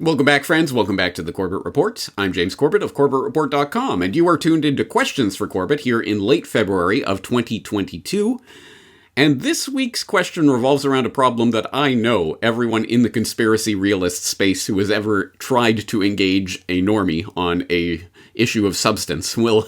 Welcome back, friends. Welcome back to the Corbett Report. I'm James Corbett of CorbettReport.com, and you are tuned into Questions for Corbett here in late February of 2022. And this week's question revolves around a problem that I know everyone in the conspiracy realist space who has ever tried to engage a normie on a issue of substance will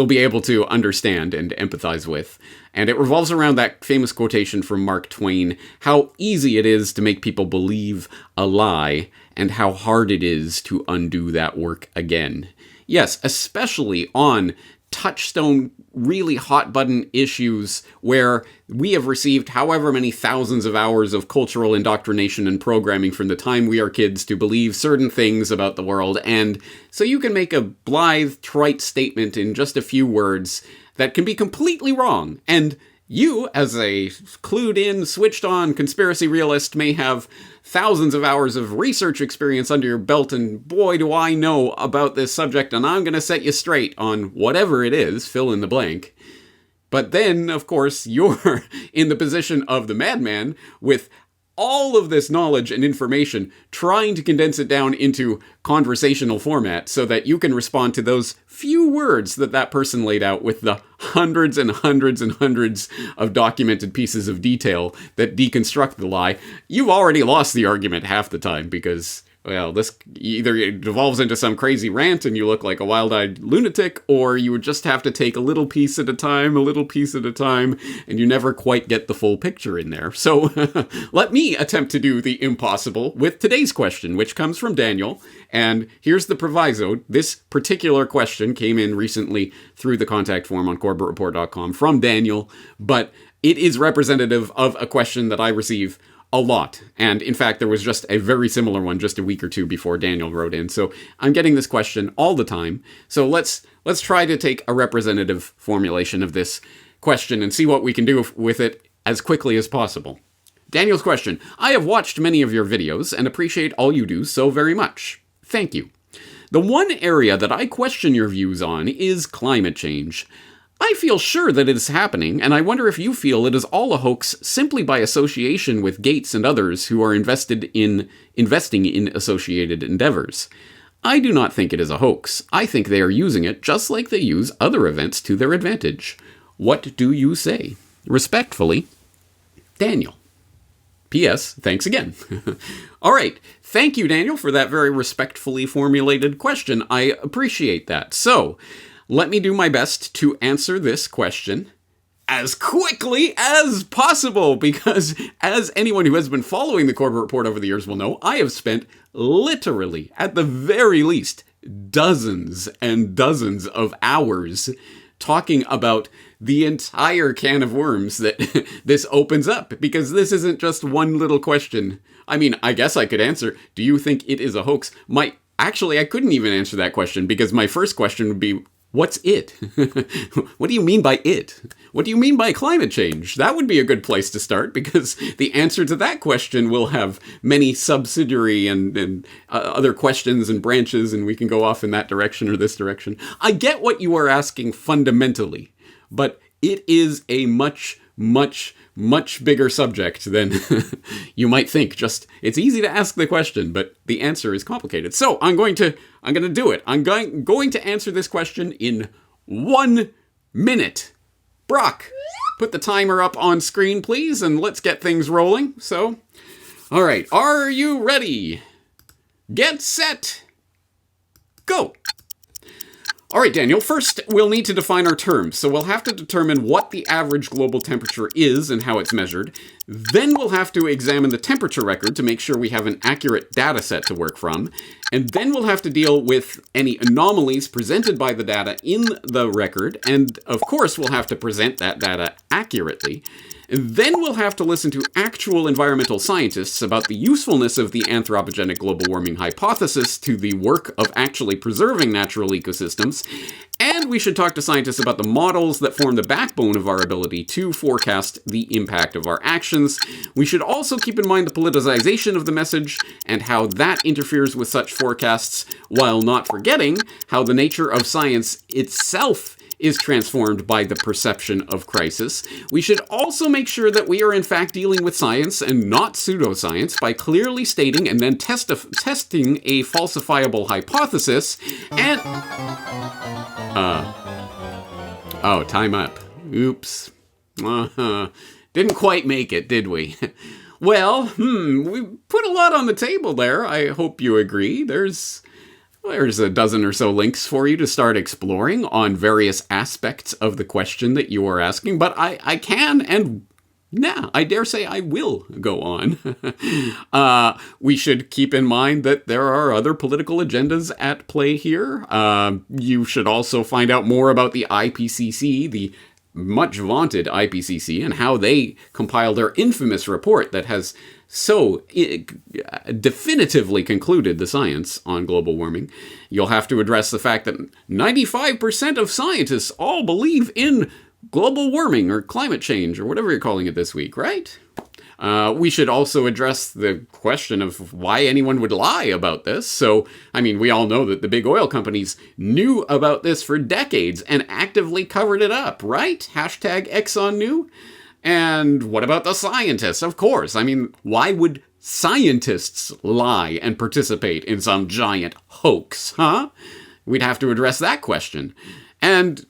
be able to understand and empathize with. And it revolves around that famous quotation from Mark Twain, how easy it is to make people believe a lie, and how hard it is to undo that work again. Yes, especially on touchstone, really hot-button issues where we have received however many thousands of hours of cultural indoctrination and programming from the time we are kids to believe certain things about the world, and so you can make a blithe, trite statement in just a few words that can be completely wrong, and you, as a clued-in, switched-on conspiracy realist, may have thousands of hours of research experience under your belt, and boy, do I know about this subject, and I'm going to set you straight on whatever it is, fill in the blank. But then, of course, you're in the position of the madman with all of this knowledge and information, trying to condense it down into conversational format so that you can respond to those few words that person laid out with the hundreds and hundreds and hundreds of documented pieces of detail that deconstruct the lie. You've already lost the argument half the time because, well, this either it devolves into some crazy rant and you look like a wild-eyed lunatic, or you would just have to take a little piece at a time, and you never quite get the full picture in there. So let me attempt to do the impossible with today's question, which comes from Daniel. And here's the proviso. This particular question came in recently through the contact form on CorbettReport.com from Daniel, but it is representative of a question that I receive a lot. And in fact, there was just a very similar one just a week or two before Daniel wrote in. So I'm getting this question all the time. So let's try to take a representative formulation of this question and see what we can do with it as quickly as possible. Daniel's question: I have watched many of your videos and appreciate all you do so very much. Thank you. The one area that I question your views on is climate change. I feel sure that it is happening, and I wonder if you feel it is all a hoax simply by association with Gates and others who are investing in associated endeavors. I do not think it is a hoax. I think they are using it just like they use other events to their advantage. What do you say? Respectfully, Daniel. P.S. Thanks again. All right. Thank you, Daniel, for that very respectfully formulated question. I appreciate that. So, let me do my best to answer this question as quickly as possible, because as anyone who has been following the Corbett Report over the years will know, I have spent literally, at the very least, dozens and dozens of hours talking about the entire can of worms that this opens up, because this isn't just one little question. I mean, I guess I could answer, do you think it is a hoax? Actually, I couldn't even answer that question, because my first question would be, what's it? What do you mean by it? What do you mean by climate change? That would be a good place to start, because the answer to that question will have many subsidiary and other questions and branches, and we can go off in that direction or this direction. I get what you are asking fundamentally, but it is a much, much, much bigger subject than you might think. Just, it's easy to ask the question, but the answer is complicated. So I'm going to do it. I'm going to answer this question in 1 minute. Brock, put the timer up on screen, please, and let's get things rolling. So, all right, are you ready? Get set. Go. All right, Daniel, first we'll need to define our terms. So we'll have to determine what the average global temperature is and how it's measured. Then we'll have to examine the temperature record to make sure we have an accurate data set to work from. And then we'll have to deal with any anomalies presented by the data in the record. And of course, we'll have to present that data accurately. And then we'll have to listen to actual environmental scientists about the usefulness of the anthropogenic global warming hypothesis to the work of actually preserving natural ecosystems. And we should talk to scientists about the models that form the backbone of our ability to forecast the impact of our actions. We should also keep in mind the politicization of the message and how that interferes with such forecasts, while not forgetting how the nature of science itself is transformed by the perception of crisis. We should also make sure that we are in fact dealing with science and not pseudoscience by clearly stating and then testing a falsifiable hypothesis. And oh, time up. Oops. Didn't quite make it, did we? Well, we put a lot on the table there. I hope you agree. There's a dozen or so links for you to start exploring on various aspects of the question that you are asking, but I can and I dare say I will go on. We should keep in mind that there are other political agendas at play here. You should also find out more about the IPCC, the much vaunted IPCC, and how they compiled their infamous report that has so definitively concluded the science on global warming. You'll have to address the fact that 95% of scientists all believe in global warming or climate change or whatever you're calling it this week, right? We should also address the question of why anyone would lie about this. So, I mean, we all know that the big oil companies knew about this for decades and actively covered it up, right? Hashtag Exxon knew. And what about the scientists? Of course. I mean, why would scientists lie and participate in some giant hoax, huh? We'd have to address that question. And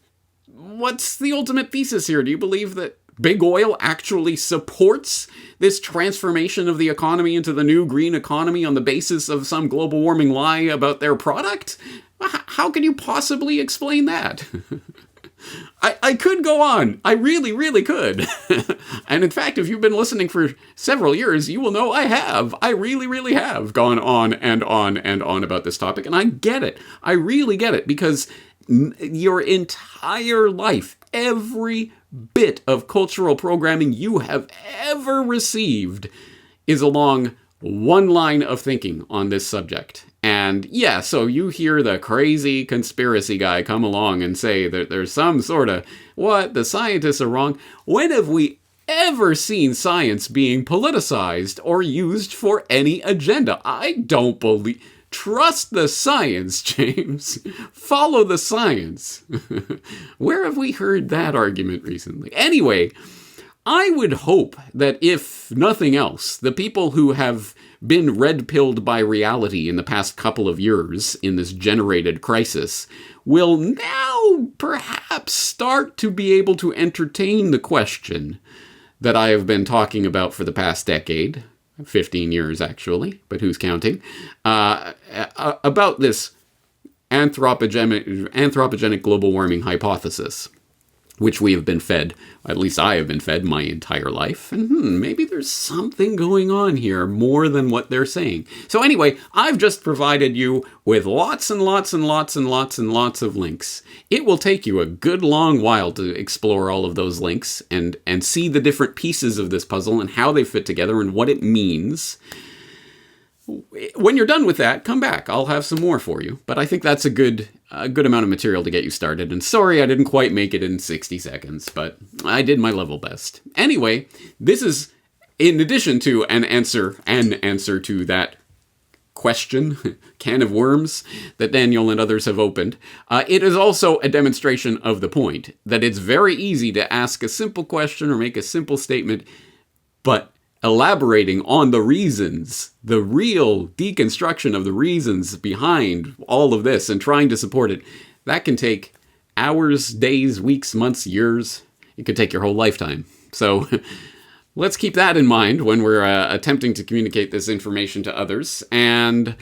what's the ultimate thesis here? Do you believe that big oil actually supports this transformation of the economy into the new green economy on the basis of some global warming lie about their product? How can you possibly explain that? I could go on. I really, really could. And in fact, if you've been listening for several years, you will know I have. I really, really have gone on and on and on about this topic. And I get it. I really get it, because your entire life, every bit of cultural programming you have ever received is along one line of thinking on this subject. And yeah, so you hear the crazy conspiracy guy come along and say that there's some sort of, what, the scientists are wrong. When have we ever seen science being politicized or used for any agenda? I don't believe... Trust the science, James. Follow the science. Where have we heard that argument recently? Anyway, I would hope that if nothing else, the people who have been red-pilled by reality in the past couple of years in this generated crisis will now perhaps start to be able to entertain the question that I have been talking about for the past decade. 15 years, actually, but who's counting? About this anthropogenic global warming hypothesis, which we have been fed, at least I have been fed my entire life. And maybe there's something going on here more than what they're saying. So anyway, I've just provided you with lots and lots and lots and lots and lots of links. It will take you a good long while to explore all of those links and see the different pieces of this puzzle and how they fit together and what it means. When you're done with that, come back. I'll have some more for you. But I think that's a good amount of material to get you started. And sorry I didn't quite make it in 60 seconds, but I did my level best. Anyway, this is in addition to an answer to that question, can of worms, that Daniel and others have opened. It is also a demonstration of the point that it's very easy to ask a simple question or make a simple statement, but elaborating on the reasons, the real deconstruction of the reasons behind all of this and trying to support it, that can take hours, days, weeks, months, years. It could take your whole lifetime. So let's keep that in mind when we're attempting to communicate this information to others. And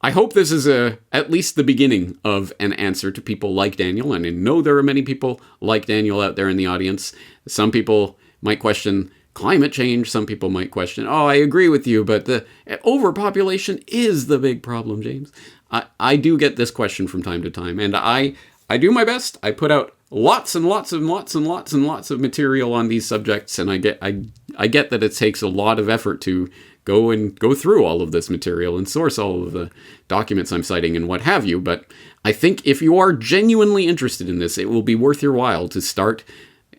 I hope this is at least the beginning of an answer to people like Daniel. And I know there are many people like Daniel out there in the audience. Some people might question climate change. Some people might question, I agree with you, but the overpopulation is the big problem, James. I do get this question from time to time, and I do my best. I put out lots and lots and lots and lots and lots of material on these subjects, and I get that it takes a lot of effort to go through all of this material and source all of the documents I'm citing and what have you. But I think if you are genuinely interested in this, it will be worth your while to start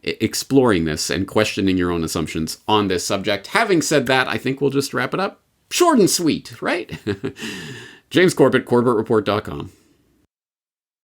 exploring this and questioning your own assumptions on this subject. Having said that, I think we'll just wrap it up. Short and sweet, right? James Corbett, CorbettReport.com.